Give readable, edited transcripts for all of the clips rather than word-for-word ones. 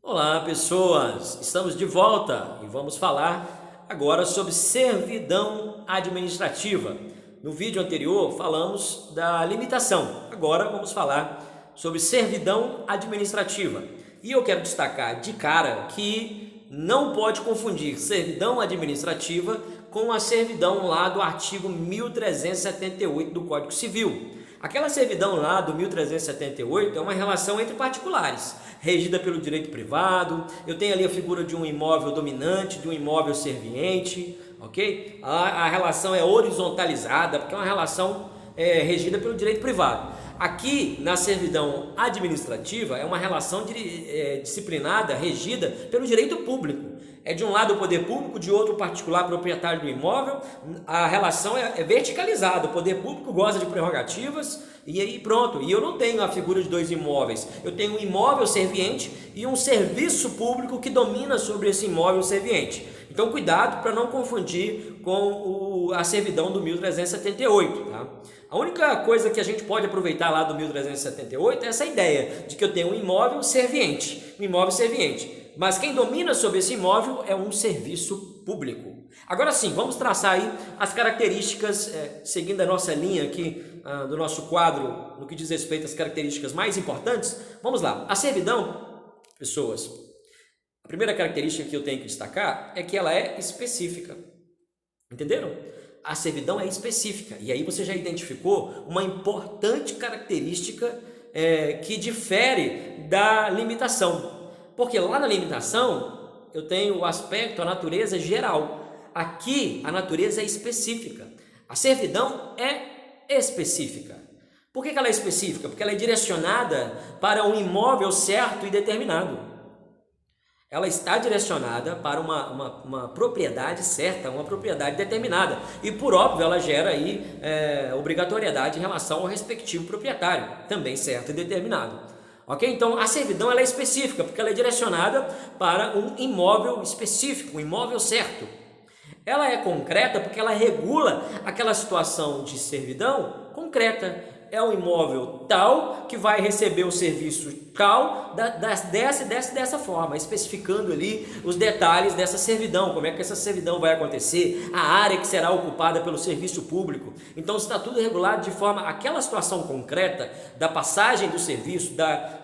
Olá, pessoas! Estamos de volta e vamos falar agora sobre servidão administrativa. No vídeo anterior falamos da limitação, agora vamos falar sobre servidão administrativa. E eu quero destacar de cara que não pode confundir servidão administrativa com a servidão lá do artigo 1378 do Código Civil. Aquela servidão lá do 1378 é uma relação entre particulares, regida pelo direito privado. Eu tenho ali a figura de um imóvel dominante, de um imóvel serviente, ok? A relação é horizontalizada, porque é uma relação regida pelo direito privado. Aqui, na servidão administrativa, é uma relação disciplinada, regida pelo direito público. É de um lado o poder público, de outro o particular proprietário do imóvel. A relação é verticalizada, o poder público goza de prerrogativas e aí pronto. E eu não tenho a figura de dois imóveis, eu tenho um imóvel serviente e um serviço público que domina sobre esse imóvel serviente. Então cuidado para não confundir com a servidão do 1378, tá? A única coisa que a gente pode aproveitar lá do 1378 é essa ideia de que eu tenho um imóvel serviente, mas quem domina sobre esse imóvel é um serviço público. Agora sim, vamos traçar aí as características, seguindo a nossa linha aqui do nosso quadro, no que diz respeito às características mais importantes. Vamos lá, a servidão, pessoas, a primeira característica que eu tenho que destacar é que ela é específica, entenderam? A servidão é específica, e aí você já identificou uma importante característica que difere da limitação. Porque lá na limitação eu tenho o aspecto, a natureza geral. Aqui a natureza é específica. A servidão é específica. Por que ela é específica? Porque ela é direcionada para um imóvel certo e determinado. Ela está direcionada para uma propriedade certa, uma propriedade determinada. E por óbvio ela gera aí obrigatoriedade em relação ao respectivo proprietário, também certo e determinado. Ok? Então a servidão ela é específica, porque ela é direcionada para um imóvel específico, um imóvel certo. Ela é concreta porque ela regula aquela situação de servidão concreta. É um imóvel tal que vai receber o serviço tal, dessa forma, especificando ali os detalhes dessa servidão, como é que essa servidão vai acontecer, a área que será ocupada pelo serviço público. Então está tudo regulado de forma, aquela situação concreta da passagem do serviço,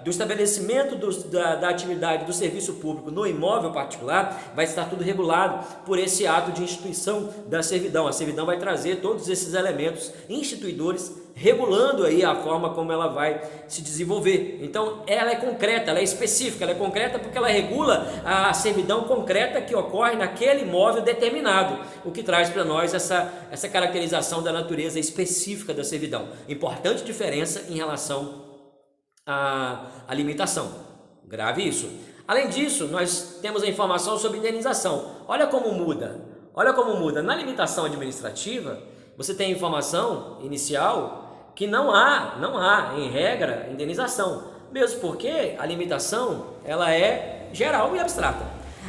do estabelecimento da atividade do serviço público no imóvel particular, vai estar tudo regulado por esse ato de instituição da servidão. A servidão vai trazer todos esses elementos instituidores, regulando aí a forma como ela vai se desenvolver. Então ela é concreta, ela é específica, ela é concreta porque ela regula a servidão concreta que ocorre naquele imóvel determinado, o que traz para nós essa caracterização da natureza específica da servidão. Importante diferença em relação à limitação. Grave isso. Além disso, nós temos a informação sobre indenização. Olha como muda. Na limitação administrativa, você tem a informação inicial que não há, em regra, indenização, mesmo porque a limitação ela é geral e abstrata.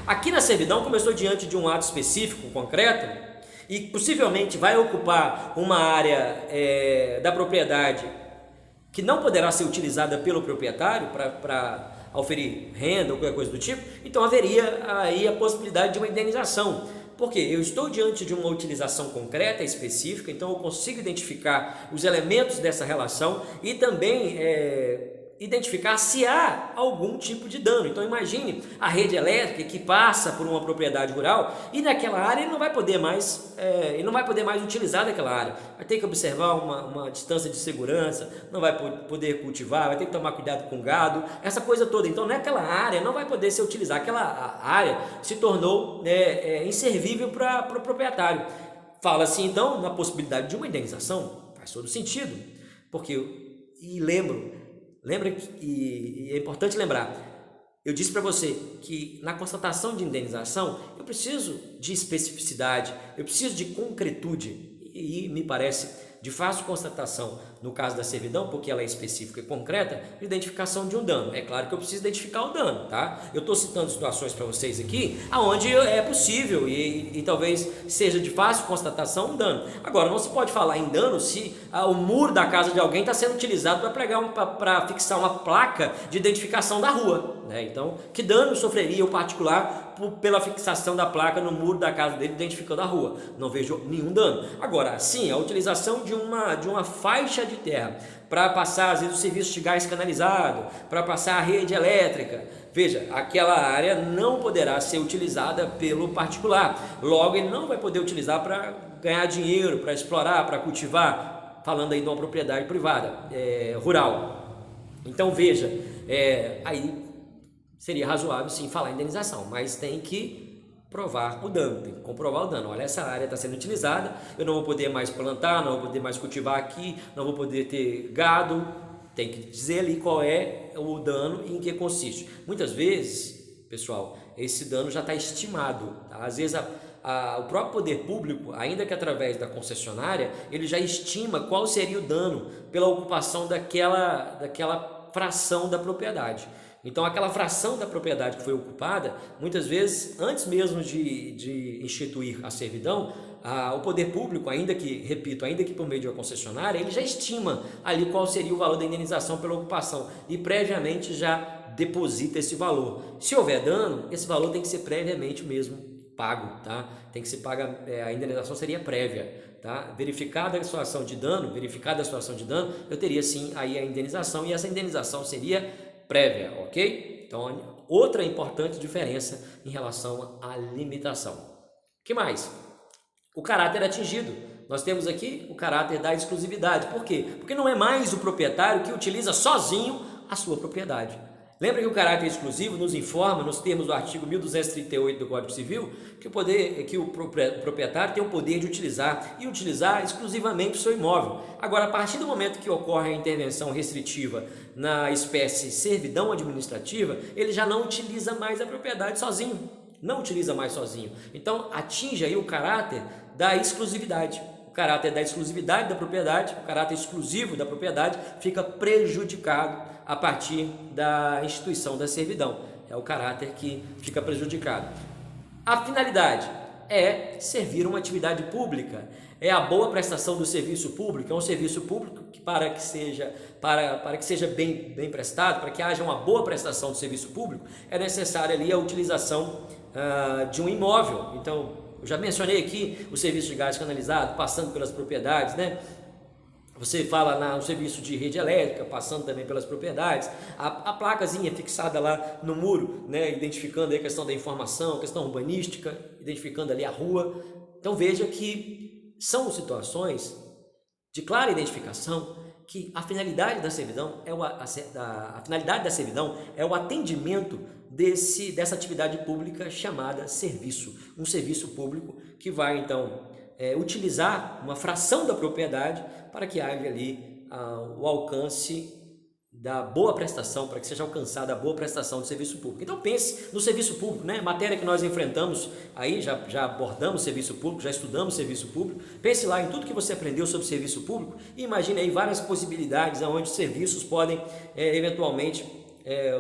Aqui na servidão, como eu estou diante de um ato específico, concreto, e possivelmente vai ocupar uma área da propriedade que não poderá ser utilizada pelo proprietário para oferir renda ou qualquer coisa do tipo, então haveria aí a possibilidade de uma indenização. Porque eu estou diante de uma utilização concreta, específica, então eu consigo identificar os elementos dessa relação e também identificar se há algum tipo de dano. Então imagine a rede elétrica que passa por uma propriedade rural e naquela área ele não vai poder mais utilizar daquela área. Vai ter que observar uma distância de segurança, não vai poder cultivar, vai ter que tomar cuidado com o gado, essa coisa toda. Então naquela área não vai poder ser utilizada, aquela área se tornou inservível para o proprietário. Fala-se então na possibilidade de uma indenização, faz todo sentido, lembra que é importante lembrar, eu disse para você que na constatação de indenização eu preciso de especificidade, eu preciso de concretude e me parece de fácil constatação no caso da servidão, porque ela é específica e concreta, de identificação de um dano. É claro que eu preciso identificar o dano, tá? Eu estou citando situações para vocês aqui onde é possível e talvez seja de fácil constatação um dano. Agora, não se pode falar em dano se o muro da casa de alguém está sendo utilizado para fixar uma placa de identificação da rua, né? Então, que dano sofreria o particular pela fixação da placa no muro da casa dele, identificando a rua? Não vejo nenhum dano. Agora, sim, a utilização de uma faixa de terra para passar, às vezes, o serviço de gás canalizado, para passar a rede elétrica, veja, aquela área não poderá ser utilizada pelo particular. Logo, ele não vai poder utilizar para ganhar dinheiro, para explorar, para cultivar, falando aí de uma propriedade privada, rural. Então, veja, aí seria razoável sim falar em indenização, mas tem que provar o dano, tem que comprovar o dano. Olha, essa área está sendo utilizada, eu não vou poder mais plantar, não vou poder mais cultivar aqui, não vou poder ter gado. Tem que dizer ali qual é o dano e em que consiste. Muitas vezes, pessoal, esse dano já está estimado, tá? Às vezes o próprio poder público, ainda que através da concessionária, ele já estima qual seria o dano pela ocupação daquela fração da propriedade. Então, aquela fração da propriedade que foi ocupada, muitas vezes, antes mesmo de instituir a servidão, o poder público, ainda que por meio de uma concessionária, ele já estima ali qual seria o valor da indenização pela ocupação e previamente já deposita esse valor. Se houver dano, esse valor tem que ser previamente mesmo pago, tá? Tem que ser paga, a indenização seria prévia, tá? Verificada a situação de dano, eu teria sim aí a indenização e essa indenização seria prévia, ok? Então, outra importante diferença em relação à limitação. O que mais? O caráter atingido. Nós temos aqui o caráter da exclusividade. Por quê? Porque não é mais o proprietário que utiliza sozinho a sua propriedade. Lembra que o caráter exclusivo nos informa, nos termos do artigo 1238 do Código Civil, que o proprietário tem o poder de utilizar exclusivamente o seu imóvel. Agora, a partir do momento que ocorre a intervenção restritiva na espécie servidão administrativa, ele já não utiliza mais a propriedade sozinho. Não utiliza mais sozinho. Então, atinge aí o caráter da exclusividade. O caráter da exclusividade da propriedade, o caráter exclusivo da propriedade fica prejudicado a partir da instituição da servidão. É o caráter que fica prejudicado. A finalidade é servir uma atividade pública, é a boa prestação do serviço público, é um serviço público que para que seja bem prestado, para que haja uma boa prestação do serviço público, é necessária ali a utilização de um imóvel. Então, eu já mencionei aqui o serviço de gás canalizado, passando pelas propriedades, né? Você fala no serviço de rede elétrica, passando também pelas propriedades, a placazinha fixada lá no muro, né, identificando aí a questão da informação, a questão urbanística, identificando ali a rua. Então veja que são situações de clara identificação que a finalidade da servidão é o atendimento dessa atividade pública chamada serviço. Um serviço público que vai então utilizar uma fração da propriedade para que haja ali o alcance da boa prestação, para que seja alcançada a boa prestação do serviço público. Então pense no serviço público, né? Matéria que nós enfrentamos aí, já abordamos serviço público, já estudamos serviço público. Pense lá em tudo que você aprendeu sobre serviço público e imagine aí várias possibilidades onde os serviços podem eventualmente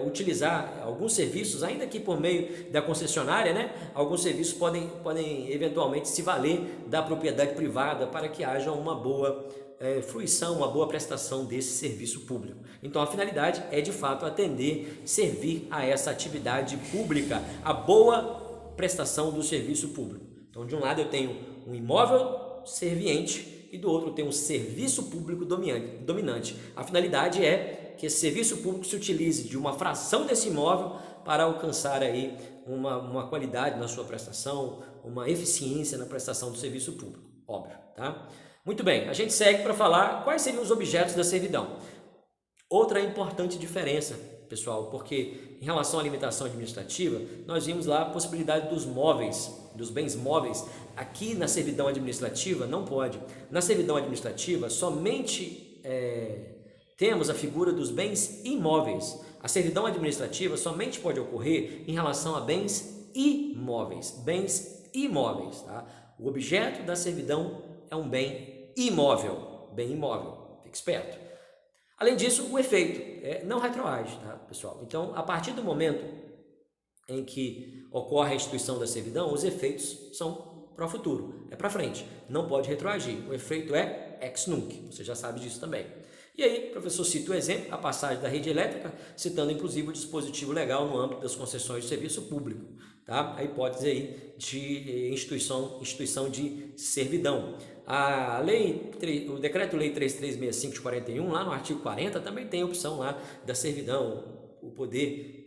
utilizar alguns serviços, ainda que por meio da concessionária, né? Alguns serviços podem eventualmente se valer da propriedade privada para que haja uma boa fruição, uma boa prestação desse serviço público. Então a finalidade é de fato atender, servir a essa atividade pública, a boa prestação do serviço público. Então de um lado eu tenho um imóvel serviente e do outro eu tenho um serviço público dominante. A finalidade é que esse serviço público se utilize de uma fração desse imóvel para alcançar aí uma qualidade na sua prestação, uma eficiência na prestação do serviço público, óbvio, tá? Muito bem, a gente segue para falar quais seriam os objetos da servidão. Outra importante diferença, pessoal, porque em relação à limitação administrativa, nós vimos lá a possibilidade dos móveis, dos bens móveis. Aqui na servidão administrativa não pode. Na servidão administrativa somente temos a figura dos bens imóveis. A servidão administrativa somente pode ocorrer em relação a bens imóveis, tá? O objeto da servidão é um bem imóvel, fique esperto. Além disso, o efeito não retroage, tá, pessoal? Então, a partir do momento em que ocorre a instituição da servidão, os efeitos são para o futuro, é para frente, não pode retroagir. O efeito é ex nunc, você já sabe disso também. E aí, o professor cita o exemplo, a passagem da rede elétrica, citando inclusive o dispositivo legal no âmbito das concessões de serviço público, tá? A hipótese aí de instituição de servidão. O Decreto-Lei 3365 de 41, lá no artigo 40, também tem a opção lá da servidão. O poder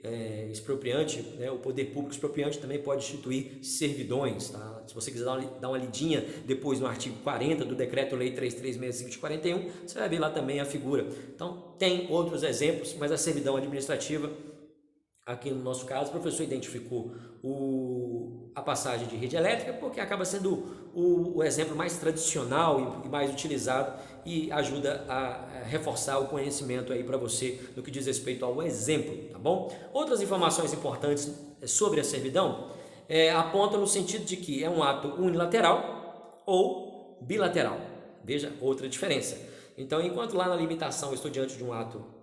expropriante, né, o poder público expropriante também pode instituir servidões. Tá? Se você quiser dar uma lidinha depois no artigo 40 do Decreto-Lei 3365 de 41, você vai ver lá também a figura. Então, tem outros exemplos, mas a servidão administrativa, aqui no nosso caso, o professor identificou a passagem de rede elétrica, porque acaba sendo o exemplo mais tradicional e mais utilizado e ajuda a reforçar o conhecimento aí para você no que diz respeito ao exemplo, tá bom? Outras informações importantes sobre a servidão apontam no sentido de que é um ato unilateral ou bilateral. Veja outra diferença. Então, enquanto lá na limitação eu estou diante de um ato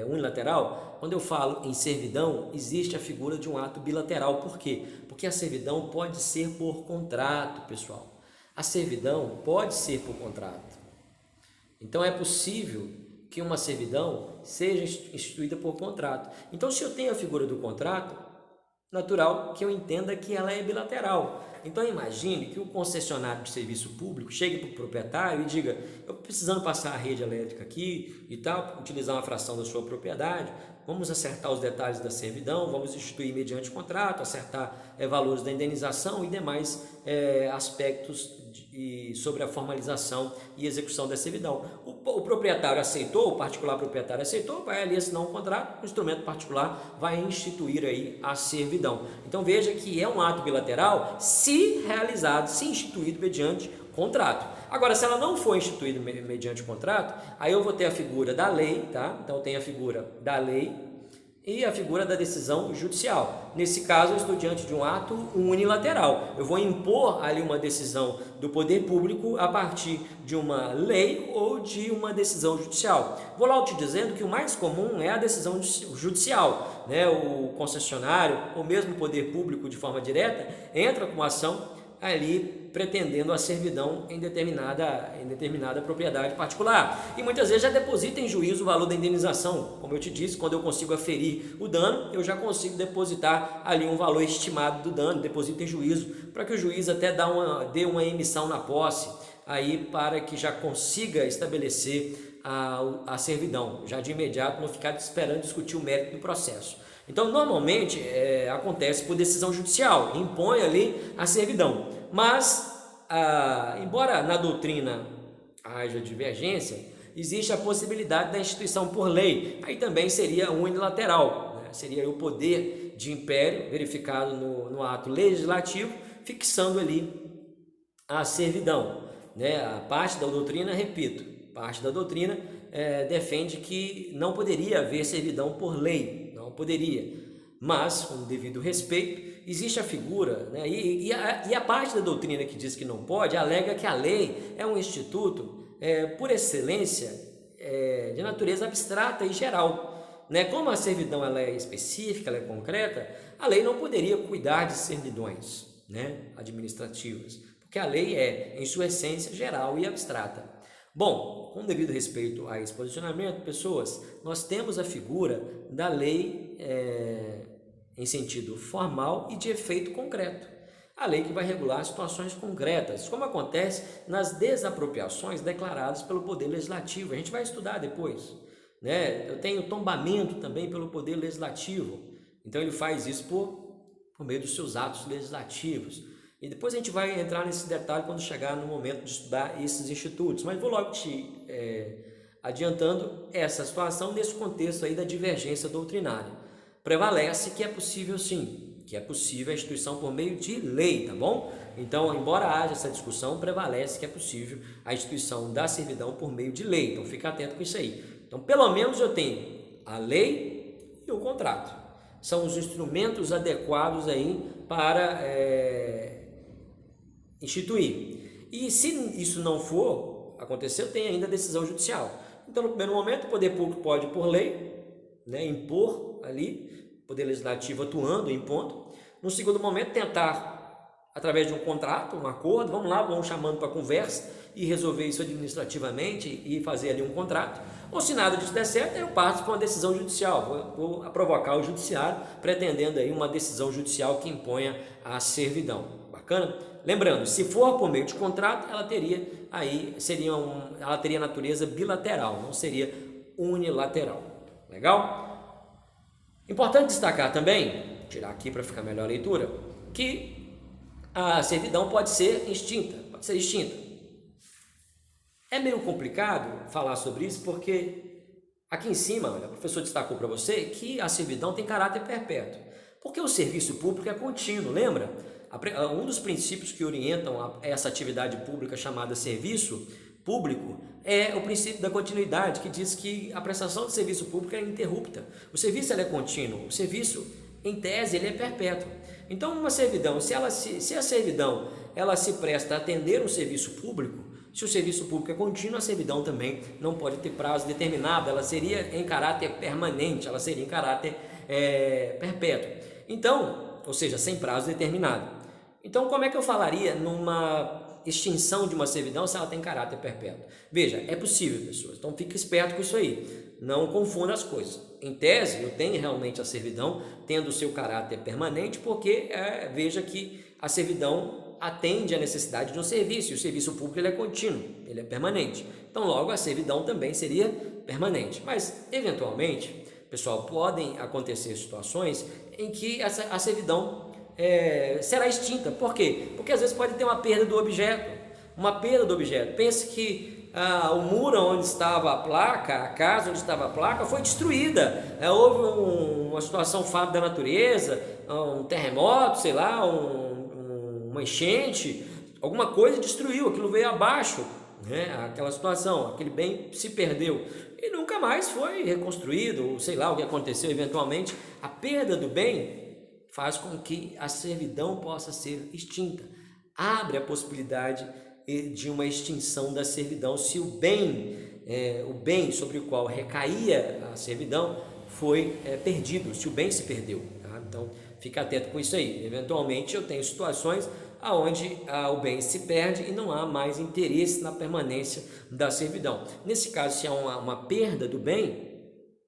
unilateral, quando eu falo em servidão, existe a figura de um ato bilateral. Por quê? Porque a servidão pode ser por contrato, pessoal. A servidão pode ser por contrato. Então é possível que uma servidão seja instituída por contrato. Então, se eu tenho a figura do contrato, natural que eu entenda que ela é bilateral. Então imagine que o concessionário de serviço público chegue para o proprietário e diga: eu precisando passar a rede elétrica aqui e tal, utilizar uma fração da sua propriedade, vamos acertar os detalhes da servidão, vamos instituir mediante contrato, acertar valores da indenização e demais aspectos sobre a formalização e execução da servidão. O proprietário aceitou, o particular proprietário aceitou, vai ali assinar um contrato, o instrumento particular vai instituir aí a servidão. Então veja que é um ato bilateral se realizado, se instituído mediante contrato. Agora, se ela não for instituída mediante contrato, aí eu vou ter a figura da lei, tá? Então tem a figura da lei e a figura da decisão judicial. Nesse caso, eu estou diante de um ato unilateral. Eu vou impor ali uma decisão do poder público a partir de uma lei ou de uma decisão judicial. Vou logo te dizendo que o mais comum é a decisão judicial, né? O concessionário ou mesmo o poder público de forma direta entra com ação ali pretendendo a servidão em determinada propriedade particular. E muitas vezes já deposita em juízo o valor da indenização. Como eu te disse, quando eu consigo aferir o dano, eu já consigo depositar ali um valor estimado do dano, deposito em juízo, para que o juiz até dê uma emissão na posse, aí para que já consiga estabelecer a servidão, já de imediato, não ficar esperando discutir o mérito do processo. Então, normalmente, acontece por decisão judicial, impõe ali a servidão. Mas, embora na doutrina haja divergência, existe a possibilidade da instituição por lei. Aí também seria unilateral, né? Seria o poder de império verificado no ato legislativo, fixando ali a servidão, né? A parte da doutrina, repito, parte da doutrina defende que não poderia haver servidão por lei, não poderia, mas com o devido respeito existe a figura, né? E a parte da doutrina que diz que não pode alega que a lei é um instituto por excelência de natureza abstrata e geral, né? Como a servidão ela é específica, ela é concreta, a lei não poderia cuidar de servidões, né, administrativas, porque a lei é, em sua essência, geral e abstrata. Bom, com devido respeito a esse posicionamento, pessoas, nós temos a figura da lei em sentido formal e de efeito concreto. A lei que vai regular situações concretas, como acontece nas desapropriações declaradas pelo Poder Legislativo. A gente vai estudar depois, né? Eu tenho tombamento também pelo Poder Legislativo. Então ele faz isso por meio dos seus atos legislativos. E depois a gente vai entrar nesse detalhe quando chegar no momento de estudar esses institutos. Mas vou logo te adiantando essa situação nesse contexto aí da divergência doutrinária. Prevalece que é possível sim, que é possível a instituição por meio de lei, tá bom? Então, embora haja essa discussão, prevalece que é possível a instituição da servidão por meio de lei. Então, fica atento com isso aí. Então, pelo menos eu tenho a lei e o contrato. São os instrumentos adequados aí para instituir. E se isso não for acontecer, tem ainda a decisão judicial. Então, no primeiro momento, o poder público pode, por lei, né, impor ali, poder legislativo atuando, impondo. No segundo momento, tentar através de um contrato, um acordo, vamos lá, vamos chamando para conversa e resolver isso administrativamente e fazer ali um contrato. Ou se nada disso der certo, eu parto para uma decisão judicial, vou provocar o judiciário, pretendendo aí uma decisão judicial que imponha a servidão. Bacana? Lembrando, se for por meio de contrato, ela teria ela teria natureza bilateral, não seria unilateral. Legal? Importante destacar também, tirar aqui para ficar melhor a leitura, que a servidão pode ser extinta. É meio complicado falar sobre isso porque aqui em cima, olha, o professor destacou para você que a servidão tem caráter perpétuo, porque o serviço público é contínuo, lembra? Um dos princípios que orientam essa atividade pública chamada serviço público é o princípio da continuidade, que diz que a prestação de serviço público é ininterrupta. O serviço é contínuo, o serviço, em tese, ele é perpétuo. Então, uma servidão, se a servidão ela se presta a atender um serviço público, se o serviço público é contínuo, a servidão também não pode ter prazo determinado, ela seria em caráter permanente, ela seria em caráter perpétuo. Então, ou seja, sem prazo determinado. Então, como é que eu falaria numa extinção de uma servidão se ela tem caráter perpétuo? Veja, é possível, pessoas, então fique esperto com isso aí, não confunda as coisas. Em tese, eu tenho realmente a servidão tendo o seu caráter permanente, porque veja que a servidão atende à necessidade de um serviço, e o serviço público ele é contínuo, ele é permanente. Então, logo, a servidão também seria permanente. Mas, eventualmente, pessoal, podem acontecer situações em que a servidão será extinta. Por quê? Porque às vezes pode ter uma perda do objeto. Pense que o muro onde estava a placa, a casa onde estava a placa, foi destruída. Houve uma situação fato da natureza, um terremoto, sei lá, uma enchente, alguma coisa destruiu, aquilo veio abaixo, né? Aquela situação, aquele bem se perdeu e nunca mais foi reconstruído, ou sei lá o que aconteceu eventualmente. A perda do bem faz com que a servidão possa ser extinta. Abre a possibilidade de uma extinção da servidão se o bem sobre o qual recaía a servidão foi perdido, se o bem se perdeu. Tá? Então, fica atento com isso aí. Eventualmente, eu tenho situações onde o bem se perde e não há mais interesse na permanência da servidão. Nesse caso, se há uma perda do bem,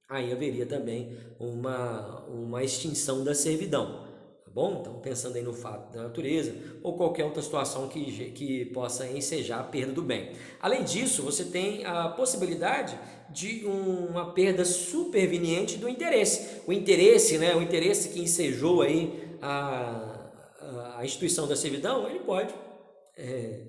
aí haveria também uma extinção da servidão, tá bom? Então, pensando aí no fato da natureza ou qualquer outra situação que possa ensejar a perda do bem. Além disso, você tem a possibilidade de uma perda superveniente do interesse. O interesse que ensejou aí a instituição da servidão, ele pode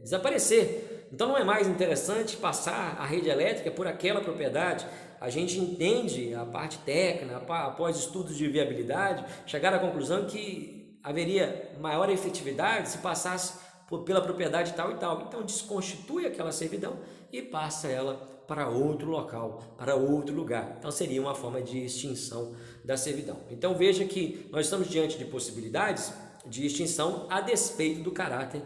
desaparecer. Então não é mais interessante passar a rede elétrica por aquela propriedade. A gente entende a parte técnica, após estudos de viabilidade, chegar à conclusão que haveria maior efetividade se passasse pela propriedade tal e tal. Então desconstitui aquela servidão e passa ela para outro local, para outro lugar. Então seria uma forma de extinção da servidão. Então veja que nós estamos diante de possibilidades de extinção a despeito do caráter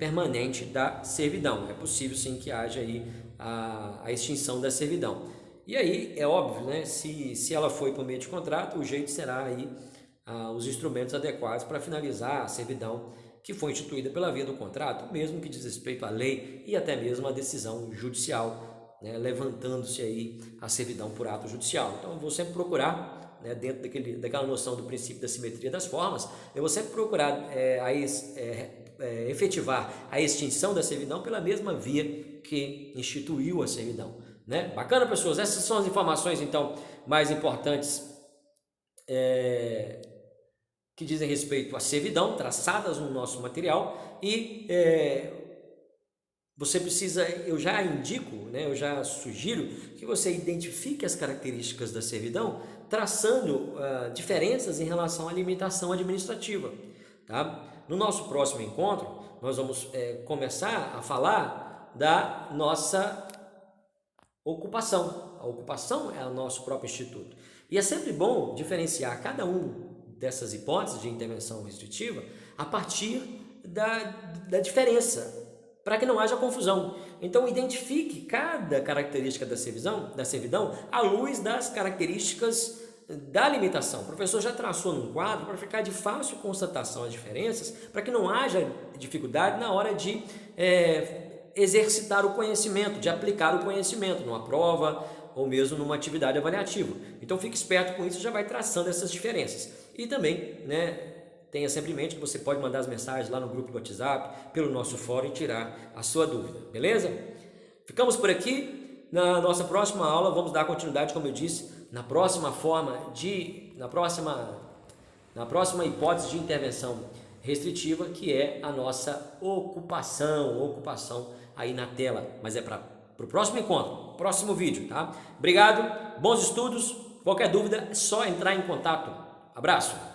permanente da servidão. É possível sim que haja aí a extinção da servidão. E aí é óbvio, né? Se ela foi por meio de contrato, o jeito será aí os instrumentos adequados para finalizar a servidão que foi instituída pela via do contrato, mesmo que diz respeito à lei e até mesmo à decisão judicial, né? Levantando-se aí a servidão por ato judicial. Então eu vou sempre procurar, né, dentro daquela noção do princípio da simetria das formas, eu vou sempre procurar efetivar a extinção da servidão pela mesma via que instituiu a servidão, né? Bacana, pessoas? Essas são as informações, então, mais importantes que dizem respeito à servidão, traçadas no nosso material, e você precisa, eu já indico, né, eu já sugiro que você identifique as características da servidão, traçando diferenças em relação à limitação administrativa. Tá? No nosso próximo encontro, nós vamos começar a falar da nossa ocupação. A ocupação é o nosso próprio instituto. E é sempre bom diferenciar cada um dessas hipóteses de intervenção restritiva a partir da diferença, para que não haja confusão. Então, identifique cada característica da servidão à luz das características da limitação. O professor já traçou num quadro para ficar de fácil constatação as diferenças, para que não haja dificuldade na hora de exercitar o conhecimento, de aplicar o conhecimento numa prova ou mesmo numa atividade avaliativa. Então fique esperto com isso, já vai traçando essas diferenças. E também, tenha sempre em mente que você pode mandar as mensagens lá no grupo do WhatsApp, pelo nosso fórum e tirar a sua dúvida, beleza? Ficamos por aqui. Na nossa próxima aula vamos dar continuidade, como eu disse, na próxima hipótese de intervenção restritiva, que é a nossa ocupação aí na tela, mas é para o próximo encontro, próximo vídeo, tá? Obrigado, bons estudos, qualquer dúvida é só entrar em contato. Abraço!